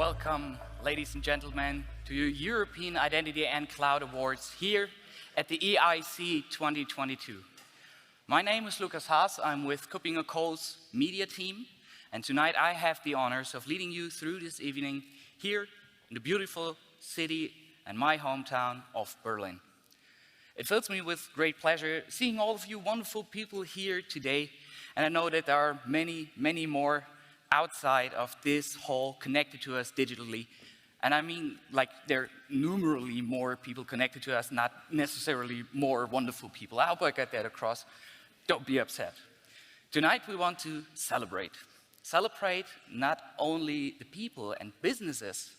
Welcome, ladies and gentlemen, to your European Identity and Cloud Awards here at the EIC 2022. My name is Lucas Haas. I'm with KuppingerCole's media team, and tonight I have the honors of leading you through this evening here in the beautiful city and my hometown of Berlin. It fills me with great pleasure seeing all of you wonderful people here today, and I know that there are many, many more outside of this hall connected to us digitally. And I mean, like, there are numerally more people connected to us, not necessarily more wonderful people. I hope I got that across. Don't be upset. Tonight we want to celebrate. Celebrate not only the people and businesses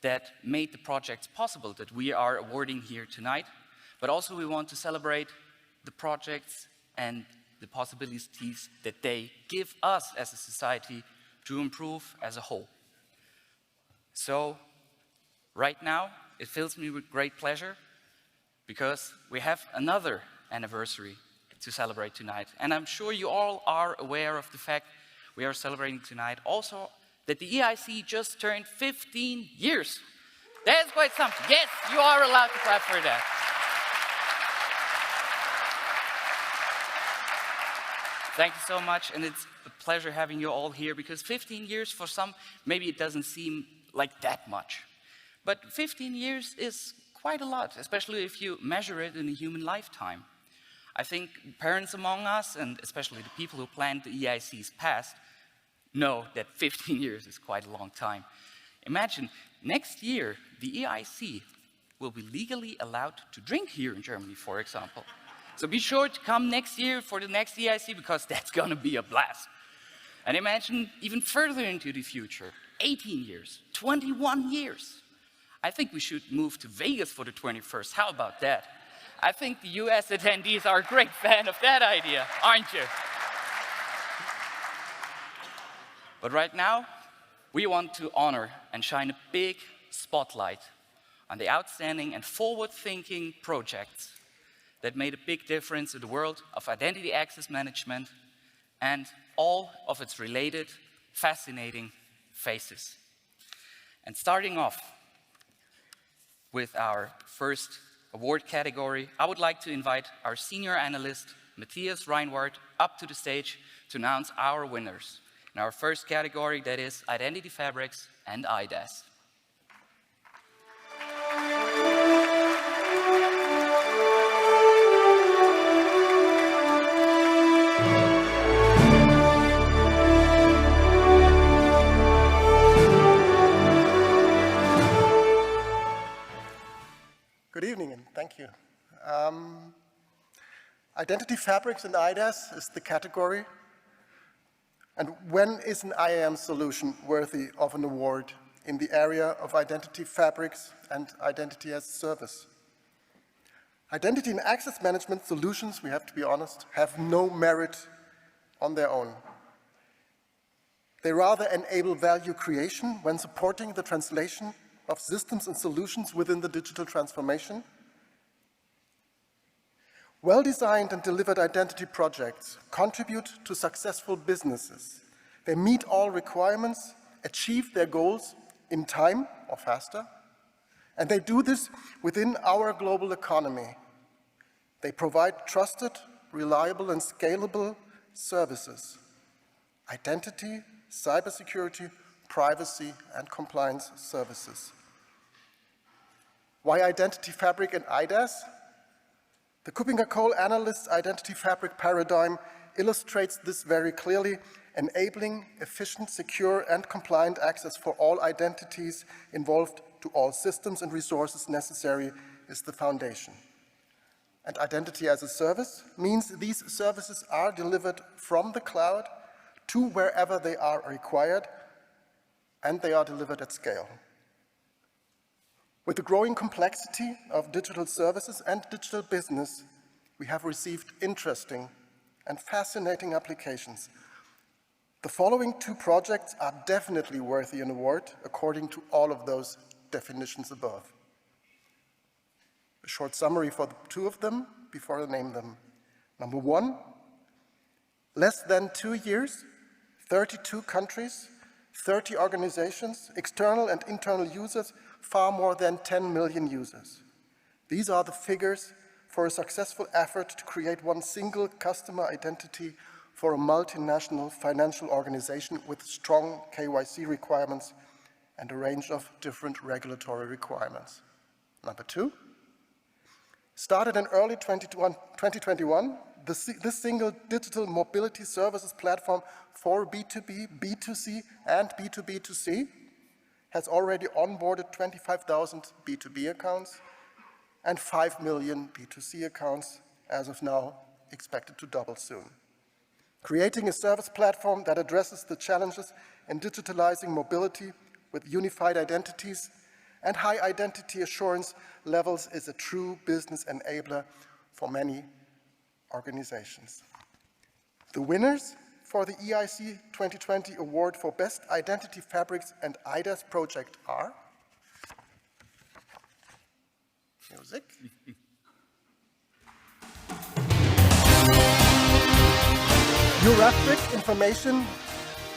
that made the projects possible that we are awarding here tonight, but also we want to celebrate the projects and the possibilities that they give us as a society to improve as a whole. So, right now, it fills me with great pleasure because we have another anniversary to celebrate tonight. And I'm sure you all are aware of the fact we are celebrating tonight also that the EIC just turned 15 years. That's quite something. Yes, you are allowed to clap for that. Thank you so much, and it's a pleasure having you all here, because 15 years for some, maybe it doesn't seem like that much. But 15 years is quite a lot, especially if you measure it in a human lifetime. I think parents among us, and especially the people who planned the EIC's past, know that 15 years is quite a long time. Imagine, next year, the EIC will be legally allowed to drink here in Germany, for example. So be sure to come next year for the next EIC, because that's going to be a blast. And imagine even further into the future, 18 years, 21 years. I think we should move to Vegas for the 21st. How about that? I think the US attendees are a great fan of that idea, aren't you? But right now, we want to honor and shine a big spotlight on the outstanding and forward-thinking projects that made a big difference in the world of identity access management and all of its related, fascinating faces. And starting off with our first award category, I would like to invite our senior analyst, Matthias Reinwart, up to the stage to announce our winners in our first category, that is Identity Fabrics and IDaaS. Good evening, and thank you. Identity Fabrics and IDaaS is the category. And when is an IAM solution worthy of an award in the area of identity fabrics and identity as a service? Identity and access management solutions, we have to be honest, have no merit on their own. They rather enable value creation when supporting the translation of systems and solutions within the digital transformation. Well-designed and delivered identity projects contribute to successful businesses. They meet all requirements, achieve their goals in time or faster, and they do this within our global economy. They provide trusted, reliable, and scalable services: identity, cybersecurity, privacy, and compliance services. Why Identity Fabric and IDaaS? The KuppingerCole Analysts Identity Fabric paradigm illustrates this very clearly. Enabling efficient, secure, and compliant access for all identities involved to all systems and resources necessary is the foundation. And identity as a service means these services are delivered from the cloud to wherever they are required, and they are delivered at scale. With the growing complexity of digital services and digital business, we have received interesting and fascinating applications. The following two projects are definitely worthy an award according to all of those definitions above. A short summary for the two of them before I name them. Number one, less than 2 years, 32 countries, 30 organizations, external and internal users, far more than 10 million users. These are the figures for a successful effort to create one single customer identity for a multinational financial organization with strong KYC requirements and a range of different regulatory requirements. Number two, started in early 2021, this single digital mobility services platform for B2B, B2C, and B2B2C has already onboarded 25,000 B2B accounts and 5 million B2C accounts, as of now, expected to double soon. Creating a service platform that addresses the challenges in digitalizing mobility with unified identities and high identity assurance levels is a true business enabler for many organizations. The winners for the EIC 2020 Award for Best Identity Fabrics and IDaaS project are music. Eurafric Information,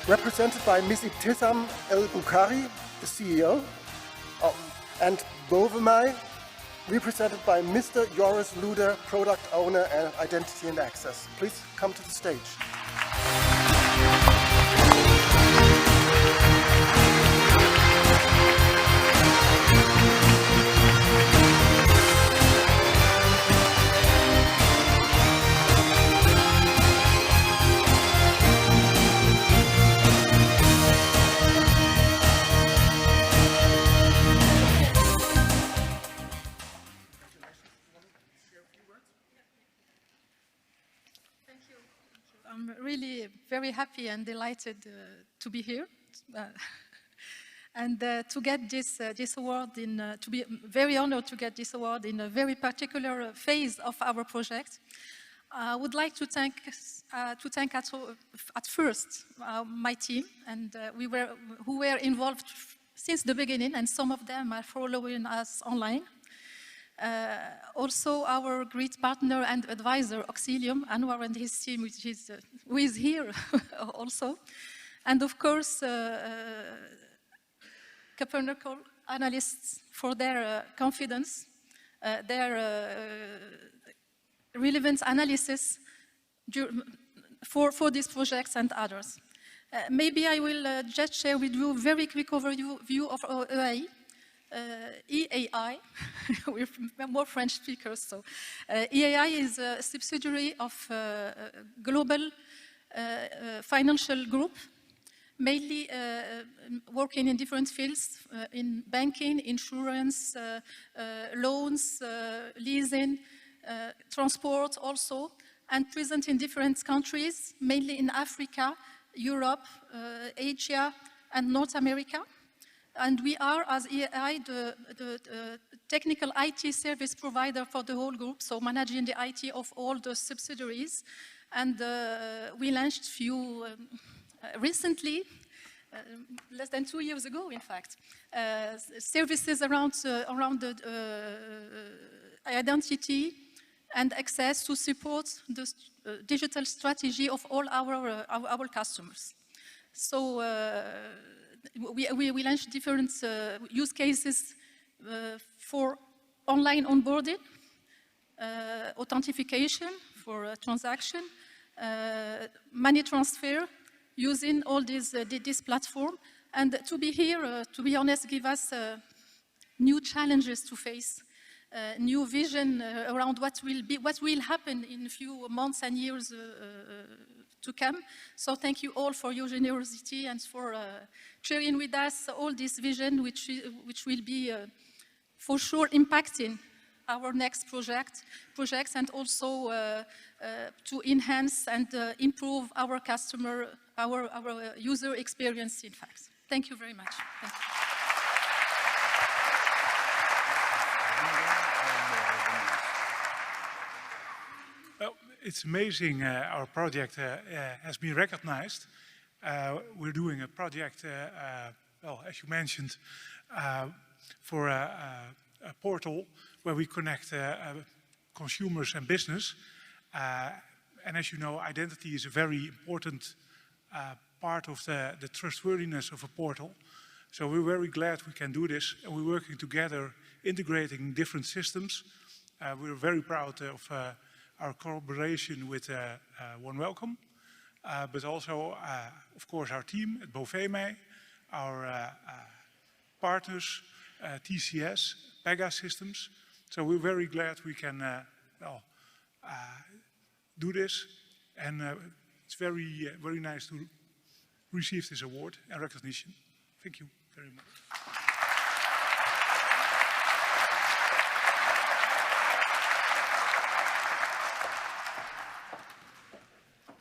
represented by Ms. Ibtissam El Bukhari, the CEO, and Bovemai, represented by Mr. Joris Luder, Product Owner and Identity and Access. Please come to the stage. I'm really very happy and delighted to be here and to get this award, to be very honored to get this award in a very particular phase of our project. I would like to thank at first my team and who were involved since the beginning, and some of them are following us online. Also our great partner and advisor, Auxilium, Anwar and his team, who is here also. And of course, KuppingerCole Analysts for their confidence, their relevant analysis for these projects and others. Maybe I will just share with you a very quick overview of our EAI. We're more French speakers, so EAI is a subsidiary of a global financial group, mainly working in different fields, in banking, insurance, loans, leasing, transport also, and present in different countries, mainly in Africa, Europe, Asia, and North America. And we are, as EAI, the technical IT service provider for the whole group, so managing the IT of all the subsidiaries. And we launched recently, less than 2 years ago, in fact, services around the identity and access to support the digital strategy of all our customers. So we launched different use cases for online onboarding, authentication for transaction, money transfer, using all this platform. And to be here, to be honest, give us new challenges to face, new vision around what will happen in a few months and years to come. So thank you all for your generosity and for sharing with us all this vision, which will be for sure impacting our next projects, and also to enhance and improve our user experience, in fact. Thank you very much. Thank you. Well, it's amazing our project has been recognized. We're doing a project, well, as you mentioned, for a portal where we connect consumers and business. And as you know, identity is a very important part of the trustworthiness of a portal. So we're very glad we can do this, and we're working together, integrating different systems. We're very proud of our collaboration with One Welcome, but also, of course, our team at Boveme, our partners, TCS, Pegasystems. So we're very glad we can do this, and it's very nice to receive this award and recognition. Thank you very much.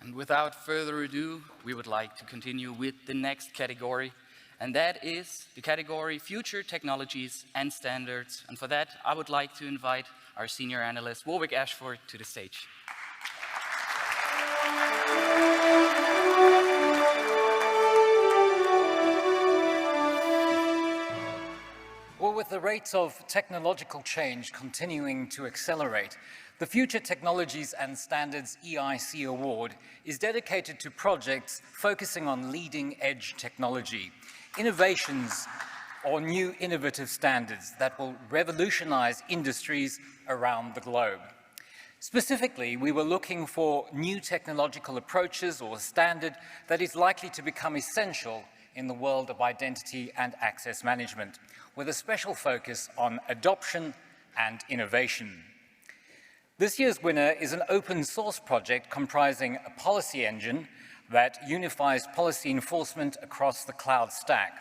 And without further ado, we would like to continue with the next category, and that is the category Future Technologies and Standards. And for that, I would like to invite our senior analyst, Warwick Ashford, to the stage. Well, with the rate of technological change continuing to accelerate, the Future Technologies and Standards EIC Award is dedicated to projects focusing on leading-edge technology, innovations or new innovative standards that will revolutionize industries around the globe. Specifically, we were looking for new technological approaches or a standard that is likely to become essential in the world of identity and access management, with a special focus on adoption and innovation. This year's winner is an open source project comprising a policy engine that unifies policy enforcement across the cloud stack,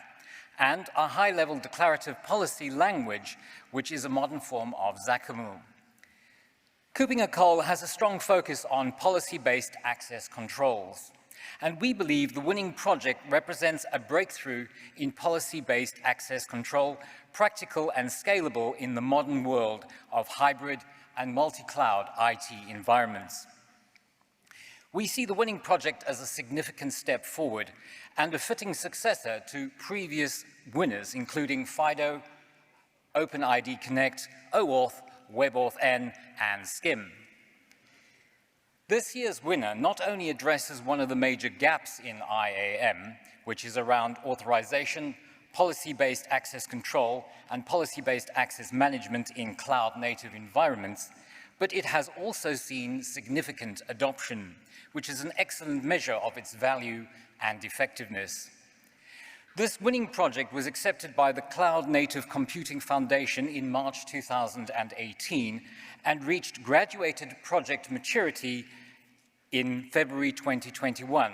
and a high-level declarative policy language, which is a modern form of XACML. KuppingerCole has a strong focus on policy-based access controls, and we believe the winning project represents a breakthrough in policy-based access control, practical and scalable in the modern world of hybrid and multi-cloud IT environments. We see the winning project as a significant step forward and a fitting successor to previous winners, including FIDO, OpenID Connect, OAuth, WebAuthn, and SCIM. This year's winner not only addresses one of the major gaps in IAM, which is around authorization, policy-based access control, and policy-based access management in cloud-native environments, but it has also seen significant adoption, which is an excellent measure of its value and effectiveness. This winning project was accepted by the Cloud Native Computing Foundation in March 2018 and reached graduated project maturity in February 2021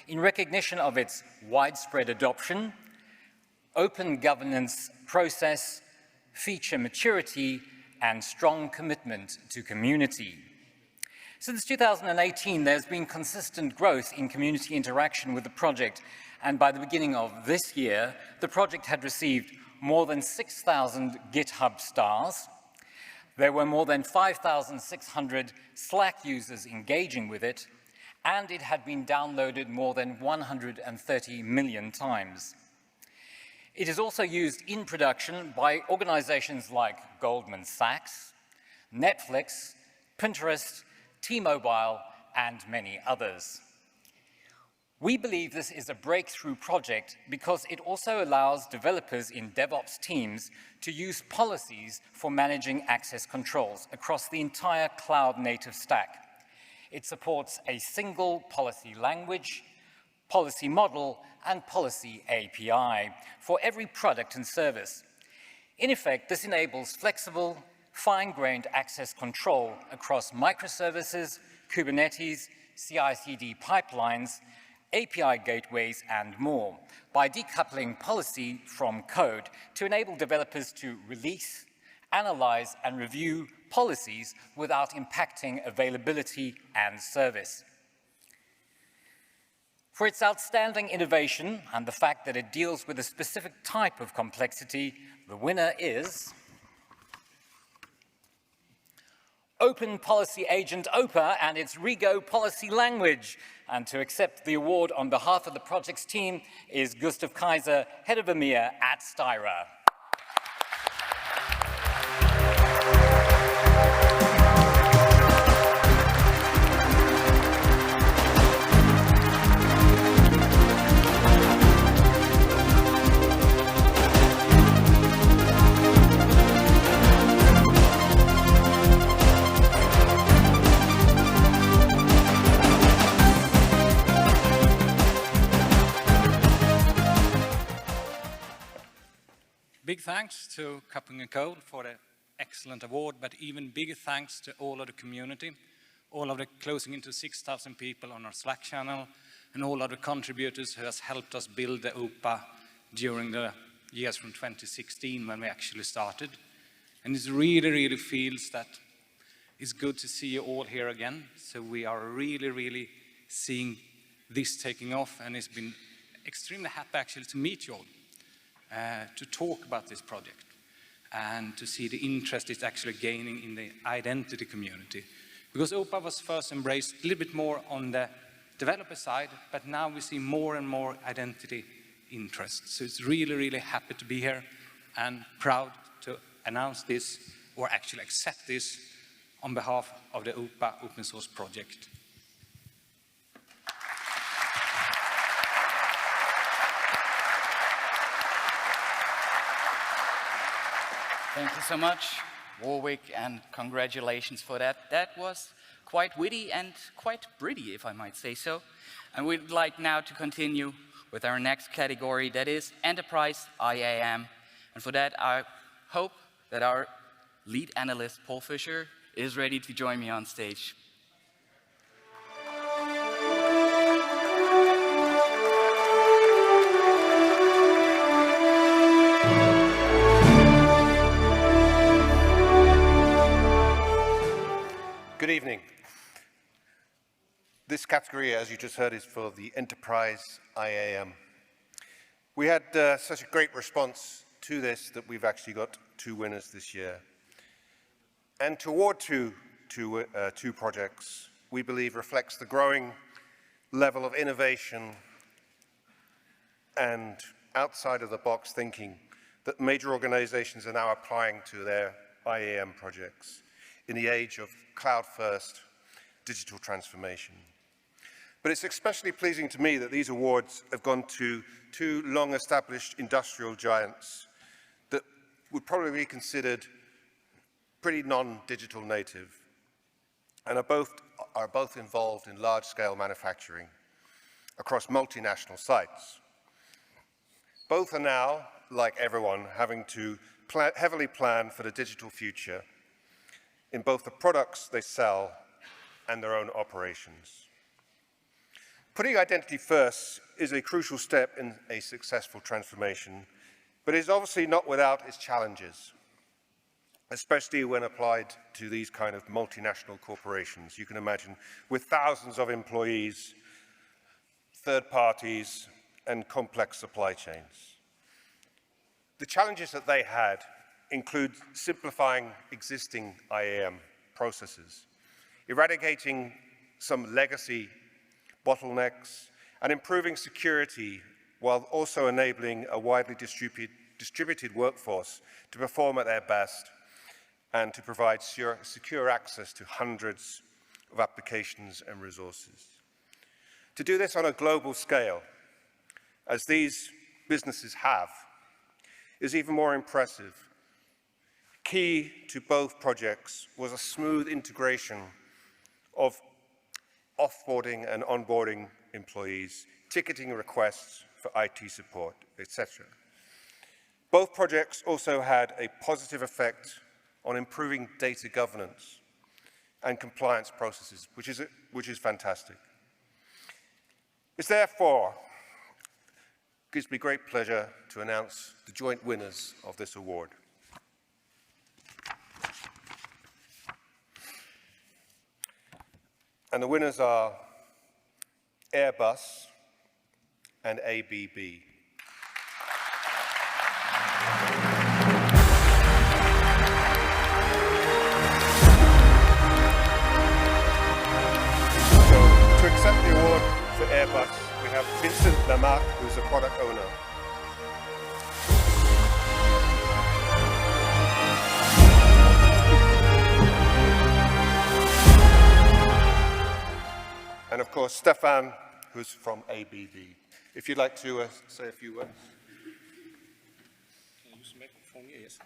in recognition of its widespread adoption, open governance process, feature maturity, and strong commitment to community. Since 2018, there's been consistent growth in community interaction with the project, and by the beginning of this year, the project had received more than 6,000 GitHub stars. There were more than 5,600 Slack users engaging with it, and it had been downloaded more than 130 million times. It is also used in production by organizations like Goldman Sachs, Netflix, Pinterest, T-Mobile, and many others. We believe this is a breakthrough project because it also allows developers in DevOps teams to use policies for managing access controls across the entire cloud-native stack. It supports a single policy language, policy model, and policy API for every product and service. In effect, this enables flexible, fine-grained access control across microservices, Kubernetes, CI/CD pipelines, API gateways, and more, by decoupling policy from code to enable developers to release, analyze, and review policies without impacting availability and service. For its outstanding innovation and the fact that it deals with a specific type of complexity, the winner is Open Policy Agent OPA and its Rego policy language. And to accept the award on behalf of the project's team is Gustav Kaiser, head of EMEA at Styra. big thanks to KuppingerCole for the excellent award, but even bigger thanks to all of the community, all of the closing into 6,000 people on our Slack channel, and all of the contributors who has helped us build the OPA during the years from 2016 when we actually started. And it really, really feels that it's good to see you all here again. So we are really, really seeing this taking off, and it's been extremely happy actually to meet you all, to talk about this project, and to see the interest it's actually gaining in the identity community. Because OPA was first embraced a little bit more on the developer side, but now we see more and more identity interest. So it's really, really happy to be here and proud to announce this, or actually accept this, on behalf of the OPA open source project. Thank you so much, Warwick, and congratulations for that. That was quite witty and quite pretty, if I might say so. And we'd like now to continue with our next category, that is Enterprise IAM. And for that, I hope that our lead analyst, Paul Fisher, is ready to join me on stage. Good evening. This category, as you just heard, is for the Enterprise IAM. We had such a great response to this that we've actually got 2 winners this year. And to award two projects, we believe reflects the growing level of innovation and outside-of-the-box thinking that major organizations are now applying to their IAM projects in the age of cloud-first digital transformation. But it's especially pleasing to me that these awards have gone to 2 long-established industrial giants that would probably be considered pretty non-digital native, and are both involved in large-scale manufacturing across multinational sites. Both are now, like everyone, having to heavily plan for the digital future in both the products they sell and their own operations. Putting identity first is a crucial step in a successful transformation, but is obviously not without its challenges, especially when applied to these kind of multinational corporations. You can imagine with thousands of employees, third parties, and complex supply chains. The challenges that they had include simplifying existing IAM processes, eradicating some legacy bottlenecks, and improving security while also enabling a widely distributed workforce to perform at their best and to provide secure access to hundreds of applications and resources. To do this on a global scale, as these businesses have, is even more impressive. Key to both projects was a smooth integration of offboarding and onboarding employees, ticketing requests for IT support, etc. Both projects also had a positive effect on improving data governance and compliance processes, which is fantastic. It's therefore gives me great pleasure to announce the joint winners of this award. And the winners are Airbus and ABB. So, to accept the award for Airbus, we have Vincent Lamarck, who's a product owner. And of course, Stefan, who's from ABB. If you'd like to say a few words. Can you use the microphone? Yes.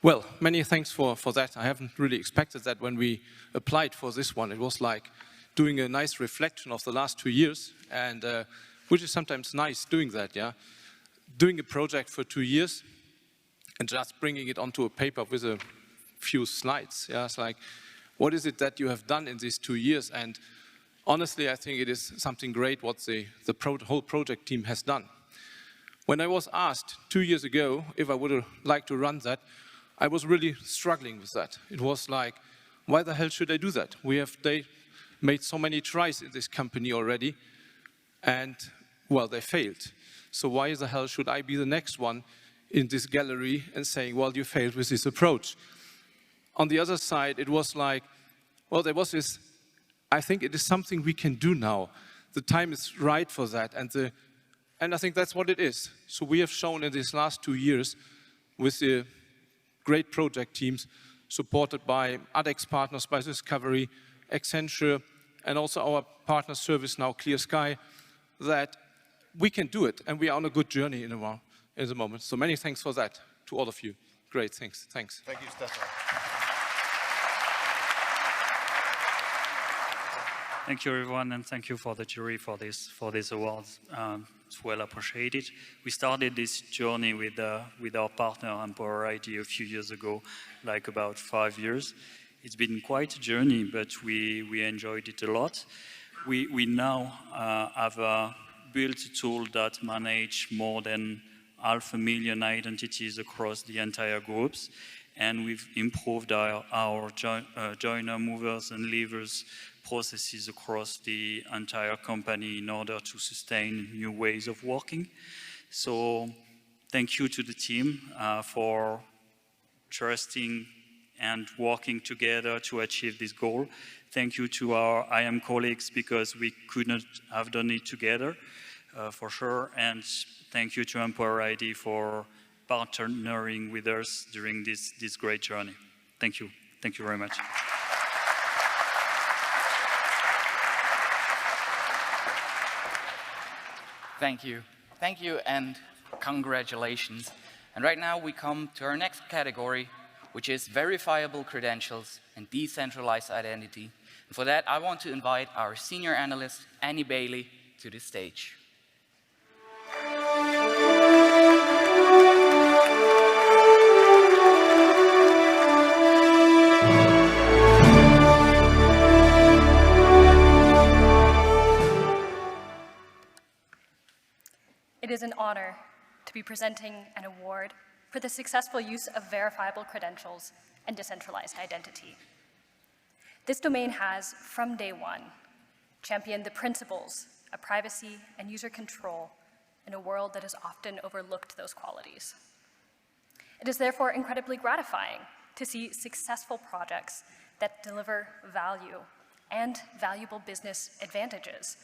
Well, many thanks for that. I haven't really expected that when we applied for this one. It was like doing a nice reflection of the last 2 years, and which is sometimes nice doing that, yeah. doing a project for 2 years and just bringing it onto a paper with a few slides. Yeah, it's like, what is it that you have done in these 2 years? And honestly, I think it is something great what the whole project team has done. When I was asked 2 years ago if I would like to run that, I was really struggling with that. It was like, why the hell should I do that? They made so many tries in this company already, and, well, they failed. So why the hell should I be the next one in this gallery and saying, well, you failed with this approach? On the other side, it was like, well, there was this, I think it is something we can do now. The time is right for that, and I think that's what it is. So we have shown in these last 2 years with the great project teams supported by ADEX partners, by Discovery, Accenture, and also our partner service now, Clear Sky, that we can do it, and we are on a good journey in the moment. So many thanks for that to all of you. Great, thanks. Thank you, Stefan. Thank you, everyone, and thank you for the jury for this awards. It's well appreciated. We started this journey with our partner Empower ID a few years ago, like about 5 years. It's been quite a journey, but we enjoyed it a lot. We now have built a tool that manages more than 500,000 identities across the entire groups, and we've improved our joiner, movers, and leavers processes across the entire company in order to sustain new ways of working. So thank you to the team for trusting and working together to achieve this goal. Thank you to our IAM colleagues, because we could not have done it together, for sure. And thank you to Empower ID for partnering with us during this great journey. Thank you. Thank you very much. Thank you. Thank you and congratulations. And right now we come to our next category, which is verifiable credentials and decentralized identity. And for that, I want to invite our senior analyst, Annie Bailey, to the stage. It is an honor to be presenting an award for the successful use of verifiable credentials and decentralized identity. This domain has, from day one, championed the principles of privacy and user control in a world that has often overlooked those qualities. It is therefore incredibly gratifying to see successful projects that deliver value and valuable business advantages,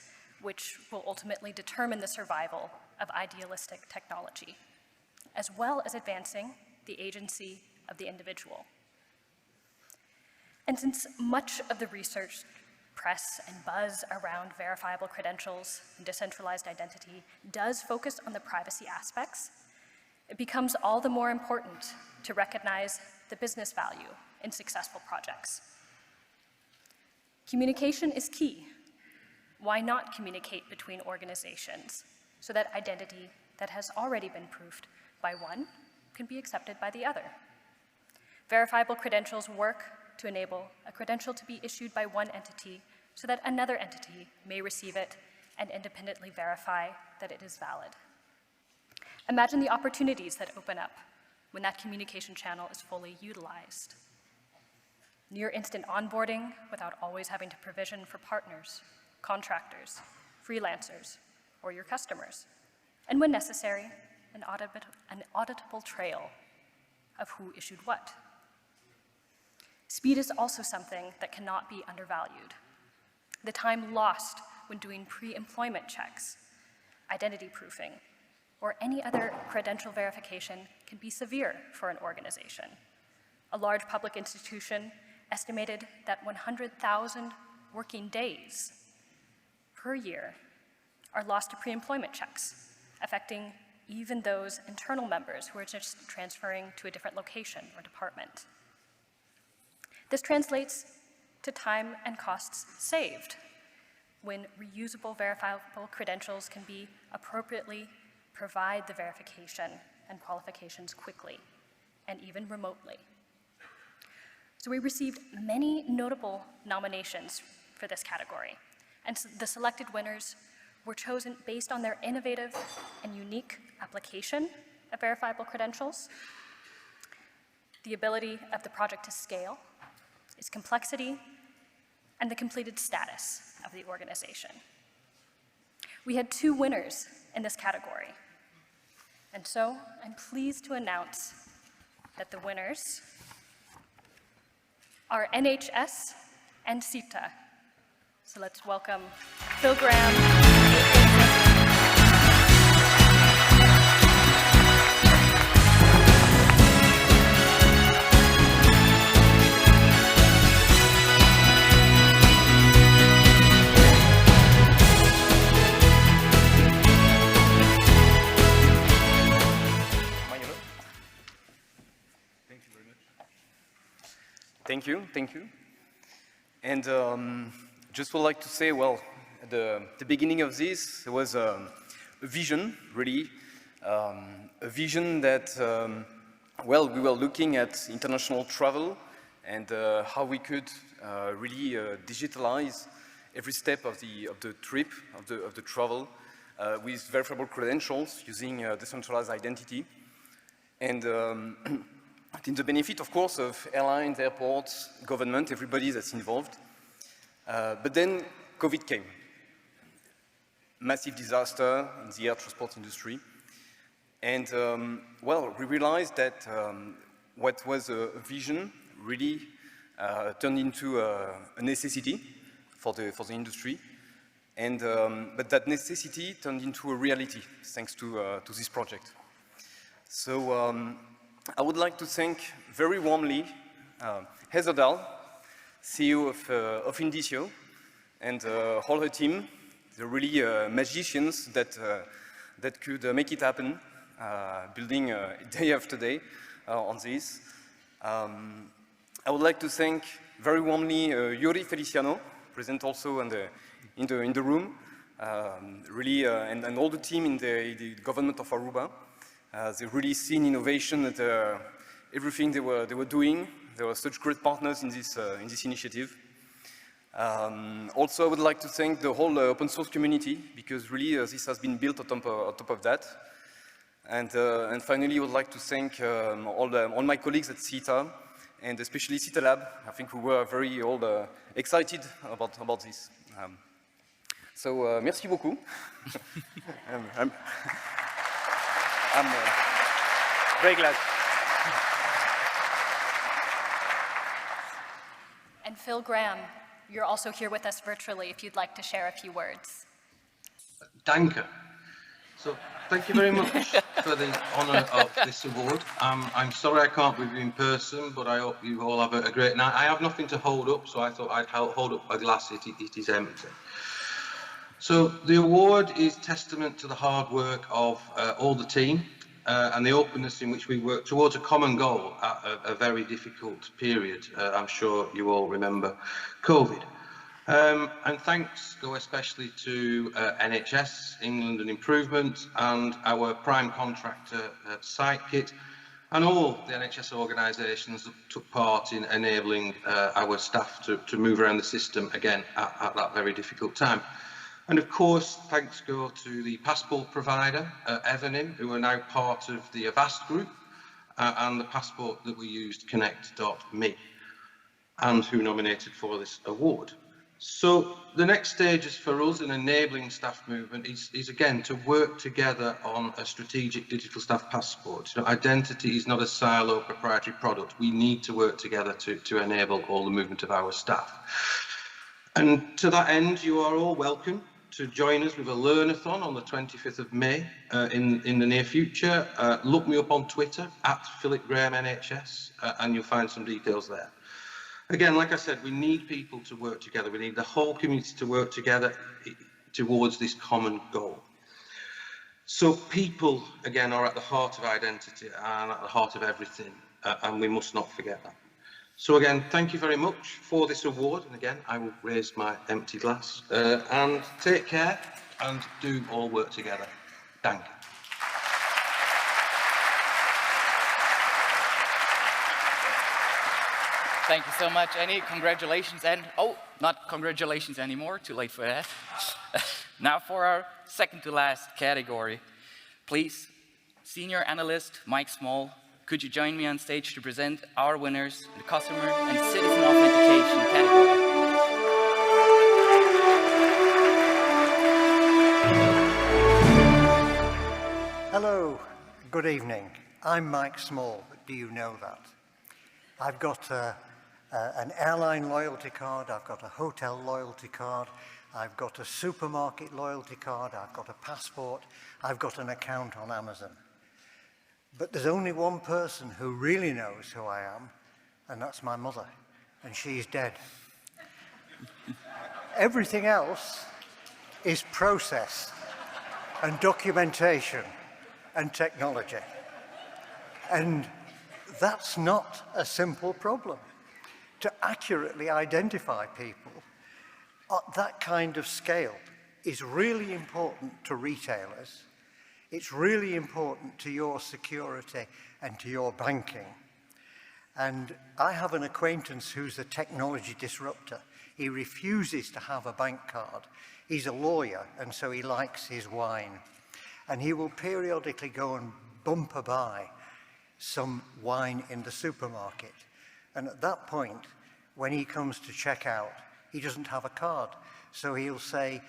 which will ultimately determine the survival of idealistic technology, as well as advancing the agency of the individual. And since much of the research, press, and buzz around verifiable credentials and decentralized identity does focus on the privacy aspects, it becomes all the more important to recognize the business value in successful projects. Communication is key. Why not communicate between organizations so that identity that has already been proved by one can be accepted by the other? Verifiable credentials work to enable a credential to be issued by one entity so that another entity may receive it and independently verify that it is valid. Imagine the opportunities that open up when that communication channel is fully utilized. Near instant onboarding without always having to provision for partners, contractors, freelancers, or your customers. And when necessary, an auditable trail of who issued what. Speed is also something that cannot be undervalued. The time lost when doing pre-employment checks, identity proofing, or any other credential verification can be severe for an organization. A large public institution estimated that 100,000 working days per year are lost to pre-employment checks, affecting even those internal members who are just transferring to a different location or department. This translates to time and costs saved when reusable verifiable credentials can be appropriately provide the verification and qualifications quickly and even remotely. So we received many notable nominations for this category, and the selected winners were chosen based on their innovative and unique application of verifiable credentials, the ability of the project to scale, its complexity, and the completed status of the organization. We had 2 winners in this category, and so I'm pleased to announce that the winners are NHS and CETA. So let's welcome Phil Graham. Thank you. And just would like to say, well, at the beginning of this, there was a vision, really, a vision that, well, we were looking at international travel and how we could really digitalize every step of the trip, of the travel, with verifiable credentials using decentralized identity. And I think the benefit, of course, of airlines, airports, government, everybody that's involved. But then COVID came. Massive disaster in the air transport industry. And, well, we realized that what was a vision really turned into a necessity for the industry. And, but that necessity turned into a reality thanks to this project. So, I would like to thank very warmly Heather Dahl, CEO of Indicio, and all her team, the really magicians that could make it happen, building day after day on this. I would like to thank very warmly Yuri Feliciano, present also in the room, really, and all the team in the government of Aruba. They've really seen innovation at everything they were doing. They were such great partners in this initiative. Also, I would like to thank the whole open source community, because really this has been built on top of that. And finally, I would like to thank all my colleagues at CETA, and especially CETA Lab. I think we were very all excited about this. So, merci beaucoup. I'm very glad. And Phil Graham, you're also here with us virtually if you'd like to share a few words. Danke. So thank you very much for the honour of this award. I'm sorry I can't be with you in person, but I hope you all have a great night. I have nothing to hold up, so I thought I'd hold up a glass. It is empty. So the award is testament to the hard work of all the team and the openness in which we work towards a common goal at a very difficult period. I'm sure you all remember COVID. And thanks go especially to NHS, England and Improvement, and our prime contractor at SiteKit, and all the NHS organisations that took part in enabling our staff to move around the system again at that very difficult time. And of course, thanks go to the passport provider, Evening, who are now part of the Avast group, and the passport that we used, Connect.me, and who nominated for this award. So the next stages for us in enabling staff movement is again to work together on a strategic digital staff passport. You know, identity is not a silo proprietary product. We need to work together to enable all the movement of our staff. And to that end, you are all welcome to join us with a learnathon on the 25th of May in the near future. Look me up on Twitter at Philip Graham NHS, and you'll find some details there. Again, like I said, we need people to work together. We need the whole community to work together towards this common goal. So people, again, are at the heart of identity and at the heart of everything, and we must not forget that. So again, thank you very much for this award. And again, I will raise my empty glass and take care and do all work together. Thank you. Thank you so much, Annie. Congratulations, and oh, not congratulations anymore, too late for that. Now for our second to last category. Please, Senior Analyst Mike Small, could you join me on stage to present our winners in the Customer and Citizen Authentication category? Hello, good evening. I'm Mike Small, do you know that? I've got an airline loyalty card, I've got a hotel loyalty card, I've got a supermarket loyalty card, I've got a passport, I've got an account on Amazon. But there's only one person who really knows who I am, and that's my mother, and she's dead. Everything else is process and documentation and technology. And that's not a simple problem. To accurately identify people at that kind of scale is really important to retailers. It's really important to your security and to your banking. And I have an acquaintance who's a technology disruptor. He refuses to have a bank card. He's a lawyer, and so he likes his wine. And he will periodically go and bumper buy some wine in the supermarket. And at that point, when he comes to check out, he doesn't have a card. So he'll say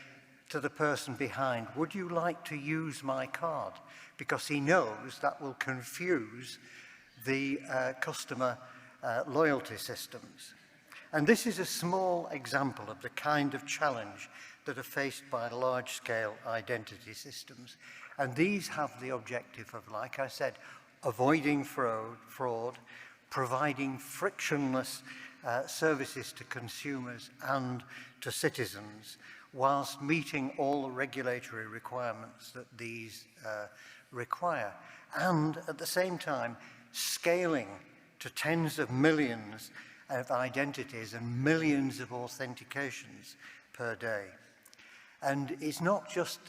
to the person behind, would you like to use my card? Because he knows that will confuse the customer loyalty systems. And this is a small example of the kind of challenge that are faced by large-scale identity systems. And these have the objective of, like I said, avoiding fraud, providing frictionless services to consumers and to citizens, whilst meeting all the regulatory requirements that these require. And at the same time, scaling to tens of millions of identities and millions of authentications per day. And it's not just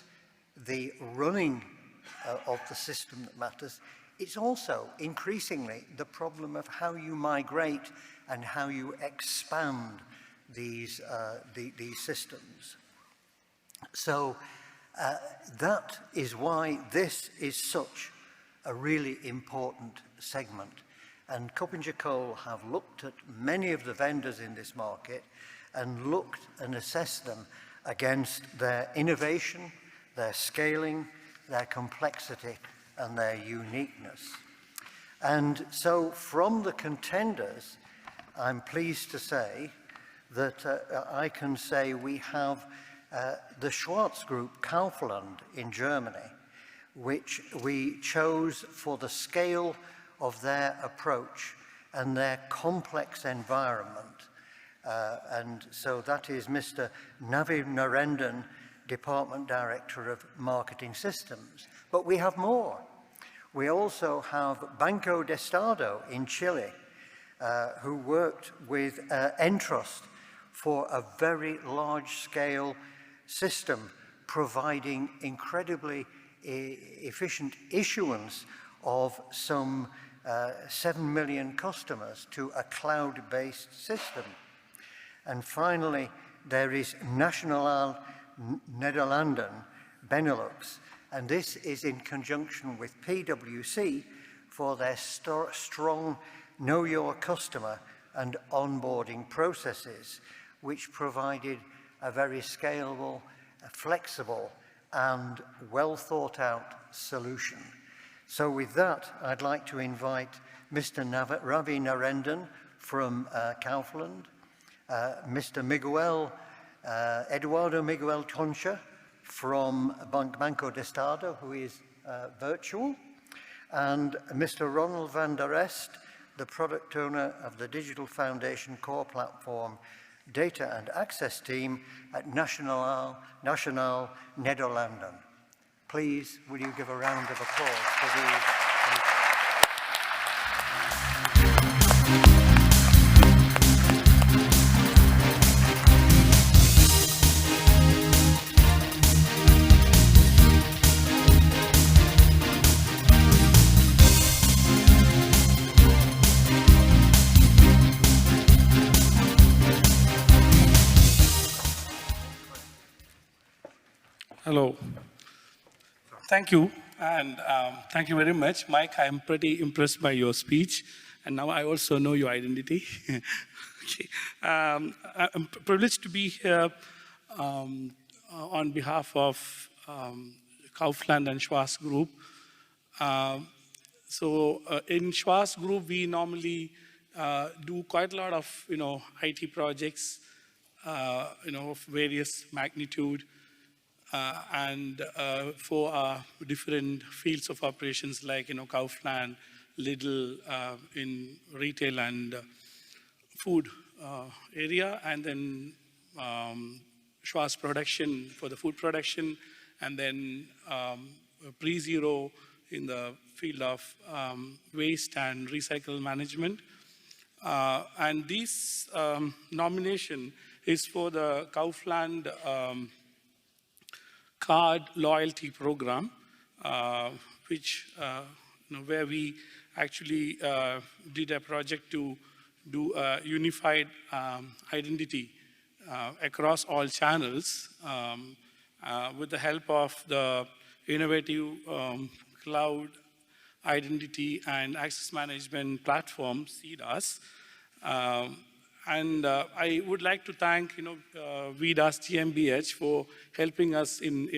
the running of the system that matters, it's also increasingly the problem of how you migrate and how you expand these systems. So that is why this is such a really important segment. And KuppingerCole have looked at many of the vendors in this market and looked and assessed them against their innovation, their scaling, their complexity, and their uniqueness. And so from the contenders, I'm pleased to say that I can say we have the Schwarz Group Kaufland in Germany, which we chose for the scale of their approach and their complex environment. And so that is Mr. Navi Narendran, Department Director of Marketing Systems. But we have more. We also have Banco de Estado in Chile, who worked with Entrust for a very large-scale system, providing incredibly efficient issuance of some 7 million customers to a cloud-based system. And finally, there is Nationale Nederlanden, Benelux, and this is in conjunction with PwC for their strong Know Your Customer and onboarding processes, which provided a very scalable, flexible, and well thought out solution. So with that, I'd like to invite Mr. Ravi Narendran from Kaufland, Mr. Eduardo Miguel Concha from Banco de Estado, who is virtual, and Mr. Ronald van der Est, the product owner of the Digital Foundation Core Platform Data and Access Team at Nationale Nederlanden. Please, will you give a round of applause for these? Hello. Thank you, and thank you very much. Mike, I'm pretty impressed by your speech, and now I also know your identity. Okay. I'm privileged to be here on behalf of Kaufland and Schwarz Group. In Schwarz Group, we normally do quite a lot of IT projects, of various magnitude, and for different fields of operations like Kaufland, Lidl in retail and food area, and then Schwarz production for the food production, and then Pre-Zero in the field of waste and recycle management. And this nomination is for the Kaufland card loyalty program, which where we actually did a project to do a unified identity across all channels with the help of the innovative cloud identity and access management platform, CDAS. And I would like to thank VDAS GmbH for helping us in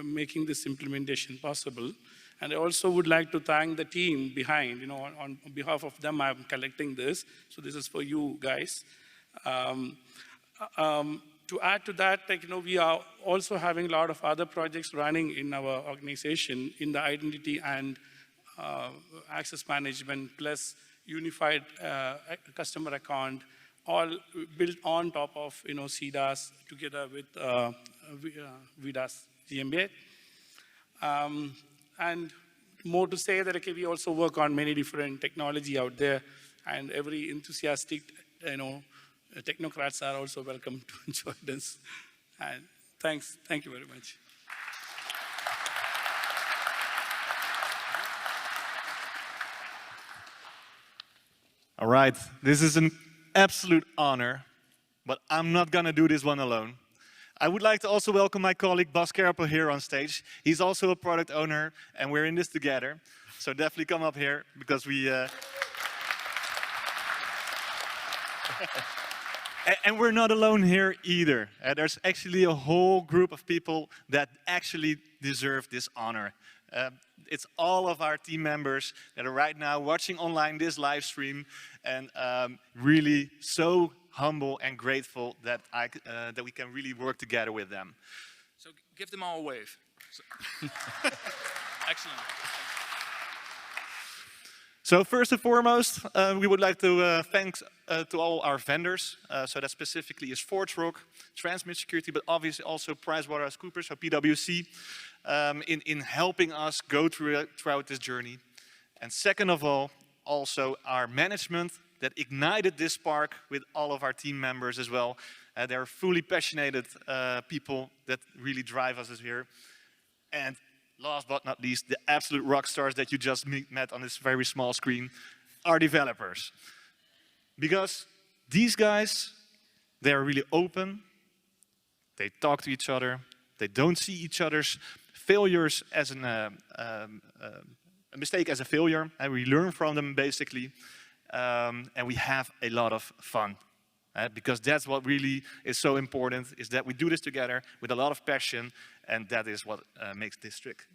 making this implementation possible. And I also would like to thank the team behind, on behalf of them I'm collecting this. So this is for you guys. To add to that, we are also having a lot of other projects running in our organization in the identity and access management, plus unified customer account, all built on top of CDAS together with VDAS GmbH. And more to say that we also work on many different technology out there, and every enthusiastic technocrats are also welcome to join us. And thank you very much. All right, this is an absolute honor, but I'm not gonna do this one alone. I would like to also welcome my colleague Bas Kerpel here on stage. He's also a product owner, and we're in this together. So definitely come up here, because we... And we're not alone here either. There's actually a whole group of people that actually deserve this honor. It's all of our team members that are right now watching online this live stream, and really so humble and grateful that that we can really work together with them. So give them all a wave. Excellent. So first and foremost, we would like to thank to all our vendors. So that specifically is ForgeRock, Transmit Security, but obviously also PricewaterhouseCoopers, so PwC, in helping us go throughout this journey. And second of all, also our management that ignited this spark with all of our team members as well. They're fully passionate people that really drive us here. And last but not least, the absolute rock stars that you just met on this very small screen, our developers. Because these guys, they are really open, they talk to each other, they don't see each other's failures as a mistake as a failure, and we learn from them basically, and we have a lot of fun. Because that's what really is so important, is that we do this together with a lot of passion, and that is what makes this trick.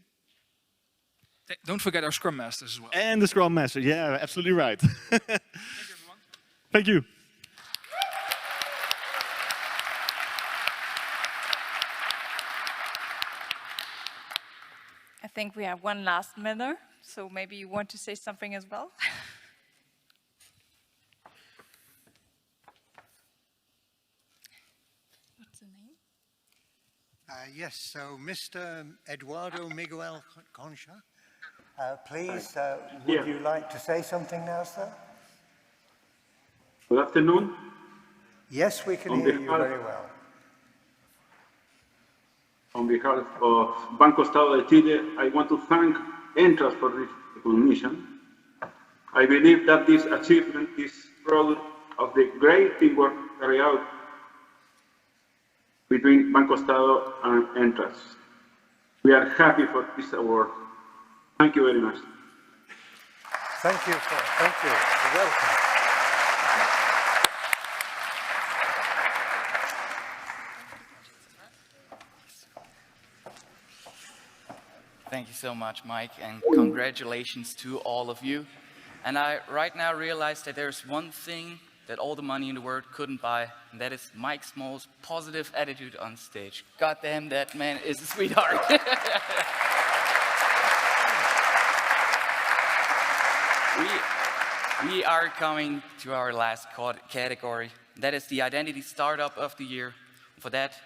Don't forget our Scrum Masters as well. And the Scrum Master, yeah, absolutely right. Thank you, everyone. Thank you. I think we have one last minute, so maybe you want to say something as well. Yes, so Mr. Eduardo Miguel Concha, please, would you like to say something now, sir? Good afternoon. Yes, we can hear you very well. On behalf of Banco Estado de Chile, I want to thank Entras for this recognition. I believe that this achievement is product of the great teamwork carried out between Banco Estado and Entras. We are happy for this award. Thank you very much. Thank you, sir. Thank you. You're welcome. Thank you so much, Mike, and congratulations to all of you. And I right now realize that there's one thing that all the money in the world couldn't buy, and that is Mike Small's positive attitude on stage. God damn, that man is a sweetheart. We are coming to our last category. That is the Identity Startup of the Year. For that,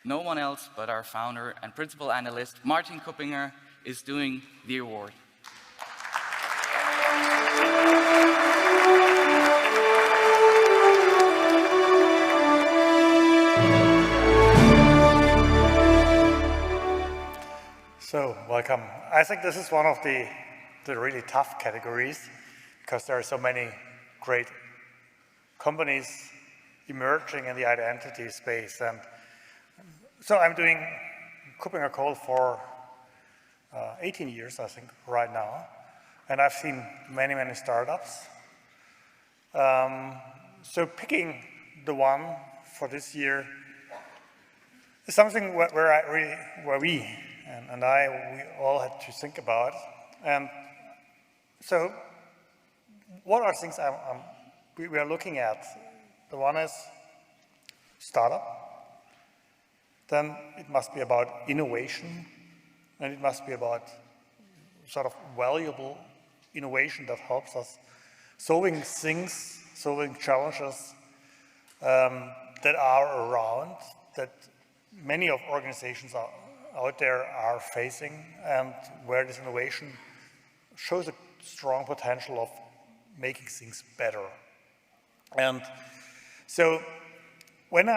no one else but our founder and principal analyst, Martin Kuppinger, is doing the award. So, welcome. I think this is one of the really tough categories because there are so many great companies emerging in the identity space. And so I'm doing KuppingerCole for 18 years, I think, right now. And I've seen many, many startups. So picking the one for this year is something where we all had to think about. And so what are things we are looking at? The one is startup. Then it must be about innovation. And it must be about sort of valuable innovation that helps us solving things, solving challenges that are around, that many of organizations out there are facing, and where this innovation shows a strong potential of making things better. And so when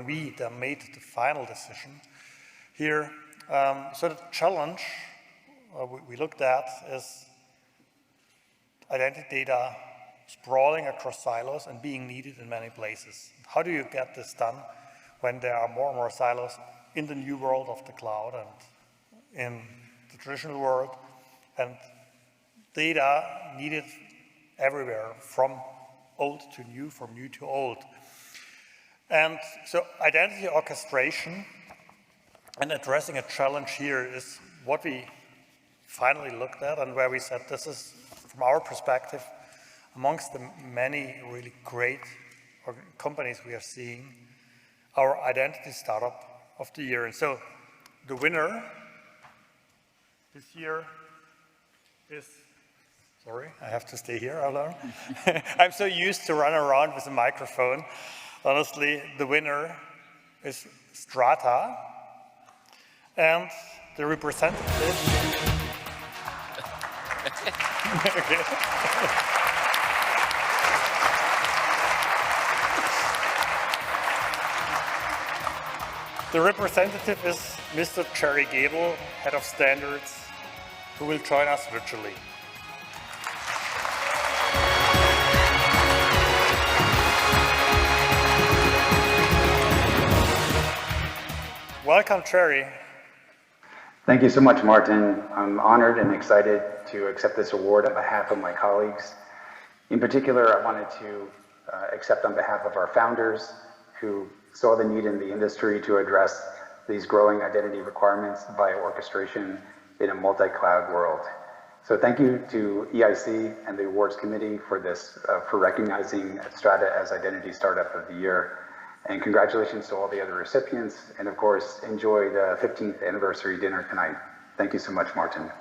we then made the final decision here, so the challenge we looked at is identity data sprawling across silos and being needed in many places. How do you get this done when there are more and more silos in the new world of the cloud and in the traditional world, and data needed everywhere, from old to new, from new to old. And so identity orchestration and addressing a challenge here is what we finally looked at, and where we said this is, from our perspective, amongst the many really great companies we are seeing, our identity startup of the year. And so the winner this year is, sorry, I have to stay here alone. I'm so used to run around with a microphone. Honestly, the winner is Strata, and the representative. The representative is Mr. Jerry Gable, Head of Standards, who will join us virtually. Welcome, Jerry. Thank you so much, Martin. I'm honored and excited to accept this award on behalf of my colleagues. In particular, I wanted to accept on behalf of our founders who saw the need in the industry to address these growing identity requirements via orchestration in a multi-cloud world. So thank you to EIC and the awards committee for this, for recognizing Strata as Identity Startup of the Year. And congratulations to all the other recipients. And of course, enjoy the 15th anniversary dinner tonight. Thank you so much, Martin.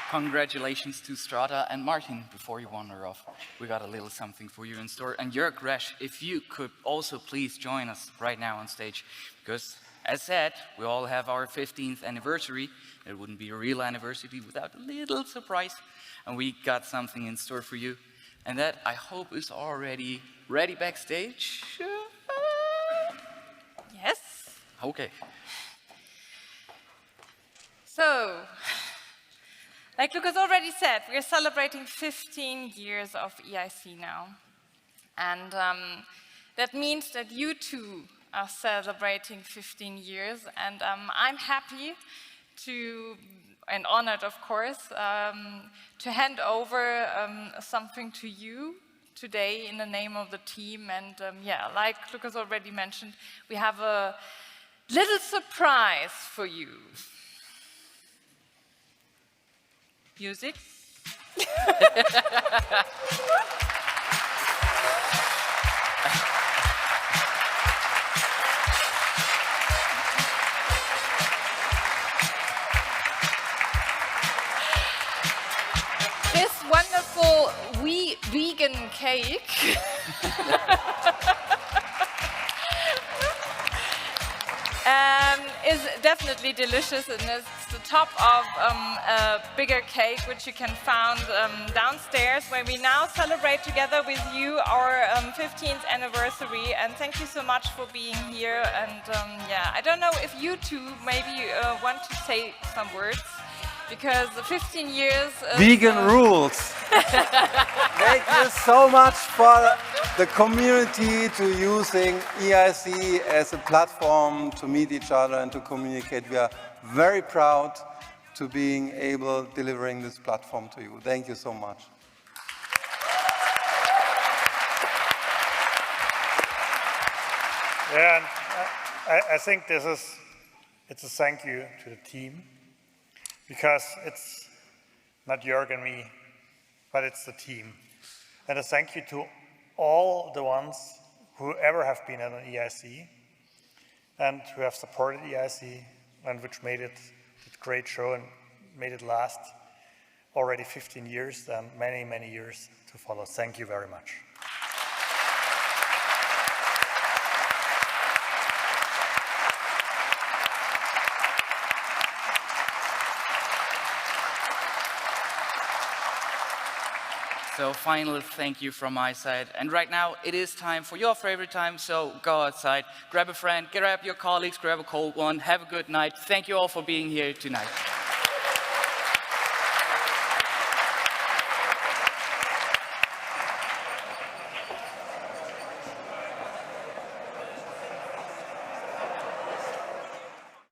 Congratulations to Strata and Martin. Before you wander off, we got a little something for you in store. And Jörg Resch, if you could also please join us right now on stage, because as said, we all have our 15th anniversary. It wouldn't be a real anniversary without a little surprise. And we got something in store for you. And that, I hope, is already ready backstage. Yes. Okay. So, Like Lucas already said, we are celebrating 15 years of EIC now. And that means that you too are celebrating 15 years. And I'm happy to, and honored of course, to hand over something to you today in the name of the team. And yeah, like Lucas already mentioned, we have a little surprise for you. Music. This wonderful vegan cake is definitely delicious, and it's the top of a bigger cake which you can find downstairs, where we now celebrate together with you our 15th anniversary. And thank you so much for being here. And yeah, I don't know if you two maybe want to say some words, because 15 years. Vegan rules. Thank you so much for the community to using EIC as a platform to meet each other and to communicate. We are very proud to being able delivering this platform to you. Thank you so much. Yeah, and I think it's a thank you to the team, because it's not Jörg and me, but it's the team. And a thank you to all the ones who ever have been at an EIC and who have supported EIC and which made it a great show and made it last already 15 years and many, many years to follow. Thank you very much. So final thank you from my side. And right now it is time for your favorite time, so go outside, grab a friend, grab your colleagues, grab a cold one, have a good night. Thank you all for being here tonight.